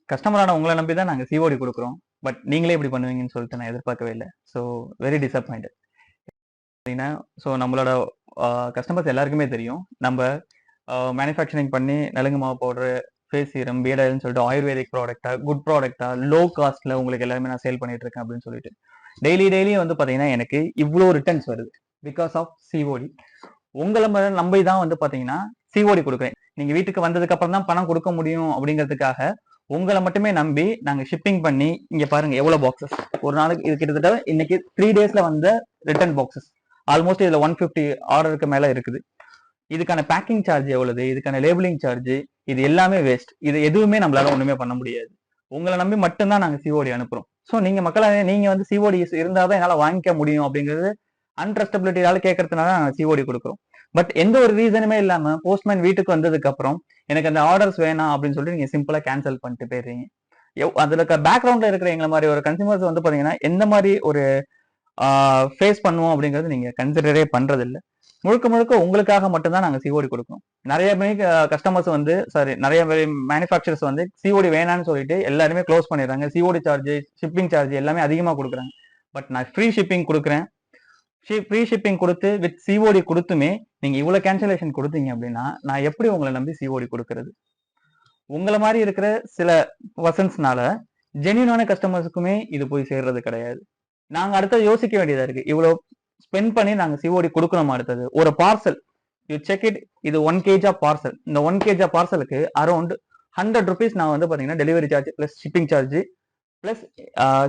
கஸ்டமரான உங்கள நம்பி தான் நாங்க சிஓடி குடுக்குறோம். பட் நீங்களே இப்படி பண்ணுவீங்கன்னு சொல்லிட்டு நான் எதிர்பார்க்கவே இல்ல. So very disappointed. பார்த்தீங்கன்னா, ஸோ நம்மளோட அ கஸ்டமர்ஸ் எல்லாருக்குமே தெரியும். நம்ப மேனுஃபேக்சரிங் பண்ணி நலுங்கு மாவு பவுடரு, ஃபேஸ் சீரம், பியர்ட் ஆயில்னு சொல்லிட்டு ஆயுர்வேதிக் ப்ராடக்ட்டா, குட் ப்ராடக்ட்டா, லோ காஸ்ட்ல உங்களுக்கு எல்லாமே நான் சேல் பண்ணிட்டு இருக்கேன் அப்படின்னு சொல்லிட்டு. டெய்லியும் வந்து பார்த்தீங்கன்னா, எனக்கு இவ்ளோ ரிட்டர்ன்ஸ் வருது. Because of COD. உங்கள நம்பி தான் வந்து பார்த்தீங்கன்னா, சிஓடி குடுக்குறேன். நீங்க வீட்டுக்கு வந்ததுக்கு அப்புறம் தான் பணம் குடுக்க முடியும் அப்படிங்கிறதுக்காக, உங்கள மட்டுமே நம்பி நாங்க ஷிப்பிங் பண்ணி, இங்க பாருங்க எவ்வளோ பாக்ஸஸ். ஒரு நாளைக்கு இது கிட்டத்தட்ட இன்னைக்கு 3 டேஸ்ல வந்த ரிட்டர்ன் பாக்ஸஸ். ஆல்மோஸ்ட் இதுல 150 ஆர்டருக்கு மேல இருக்குது. இதுக்கான பேக்கிங் சார்ஜ் எவ்வளவு, இதுக்கான லேபிளிங் சார்ஜ், இது எல்லாமே வேஸ்ட். இது எதுவுமே நம்மளால ஒண்ணுமே பண்ண முடியாது. உங்களை நம்பி மட்டும்தான் நாங்க சிஓடி அனுப்புறோம். ஸோ நீங்க மக்களாவே நீங்க வந்து சிஓடி இருந்தாதான் என்னால வாங்கிக்க முடியும் அப்படிங்கிறது அன்ட்ரஸ்டபிலிட்டியால கேட்கறதுனால நாங்க சிஓடி கொடுக்குறோம். பட் எந்த ஒரு ரீசனுமே இல்லாம போஸ்ட்மேன் வீட்டுக்கு வந்ததுக்கு அப்புறம் எனக்கு அந்த ஆர்டர்ஸ் வேணாம் அப்படின்னு சொல்லிட்டு நீங்க சிம்பிளா கேன்சல் பண்ணிட்டு போயிடுறீங்க. அதுல பேக்ரவுண்ட்ல இருக்கிற எங்களை மாதிரி ஒரு கன்சியூமர்ஸ் வந்து பாத்தீங்கன்னா எந்த மாதிரி ஒரு ஃபேஸ் பண்ணுவோம் அப்படிங்கிறது நீங்க கன்சிடரே பண்றது இல்ல. முழுக்க முழுக்க உங்களுக்காக மட்டும்தான் நாங்க சிஓடி கொடுக்கணும். நிறைய கஸ்டமர்ஸ் வந்து நிறைய மேனுஃபேக்சர்ஸ் வந்து சிஓடி வேணான்னு சொல்லிட்டு எல்லாருமே க்ளோஸ் பண்ணிடுறாங்க. சிஓடி சார்ஜ், ஷிப்பிங் சார்ஜ் எல்லாமே அதிகமா கொடுக்குறாங்க. பட் நான் ஃப்ரீ ஷிப்பிங் கொடுக்குறேன். ஃப்ரீ ஷிப்பிங் கொடுத்து வித் சிஓடி கொடுத்துமே நீங்க இவ்வளவு கேன்சலேஷன் கொடுத்தீங்க அப்படின்னா நான் எப்படி உங்களை நம்பி சிஓடி கொடுக்கறது? உங்களை மாதிரி இருக்கிற சில பர்சன்ஸ்னால ஜென்யூனான கஸ்டமர்ஸுக்குமே இது போய் சேர்றது கிடையாது. நாங்க அடுத்தது யோசிக்க வேண்டியதா இருக்கு. இவ்வளவு ஸ்பெண்ட் பண்ணி நாங்க சிஓடி கொடுக்கணுமா? அடுத்தது ஒரு பார்சல் யூ செக் இட், இது 1 kg பார்சல். இந்த 1 kg பார்சலுக்கு அரௌண்ட் 100 rupees நான் வந்து பாத்தீங்கன்னா delivery charge plus shipping charge plus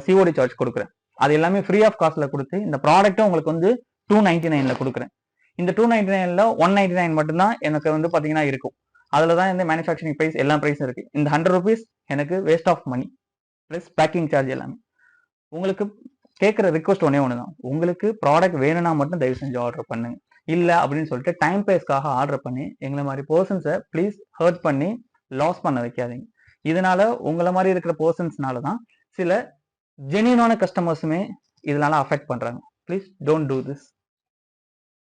COD charge கொடுக்குறேன். அது எல்லாமே ஃப்ரீ ஆஃப் காஸ்ட்ல கொடுத்து இந்த ப்ராடக்ட்டும் உங்களுக்கு வந்து 299ல கொடுக்குறேன். இந்த 299ல 199 மட்டும்தான் எனக்கு வந்து பாத்தீங்கன்னா இருக்கும். அதுலதான் இந்த மேனுஃபேக்சரிங் பிரைஸ் எல்லா பிரைஸும் இருக்கு. இந்த 100 rupees எனக்கு waste of money plus packing charge எல்லாமே. உங்களுக்கு கேட்கிற ரிக்வஸ்ட் ஒன்னே ஒண்ணுதான். உங்களுக்கு ப்ராடக்ட் வேணும்னா மட்டும் தயவு செஞ்சு ஆர்டர் பண்ணுங்க. இல்ல அப்படின்னு சொல்லிட்டு டைம் பேஸ்க்காக ஆர்டர் பண்ணி எங்களை மாதிரி பர்சன்ஸை ப்ளீஸ் ஹர்ட் பண்ணி லாஸ் பண்ண வைக்காதீங்க. இதனால உங்களை மாதிரி இருக்கிற பர்சன்ஸ்னால தான் சில ஜென்யூனான கஸ்டமர்ஸுமே இதனால அஃபெக்ட் பண்றாங்க. Please don't do this.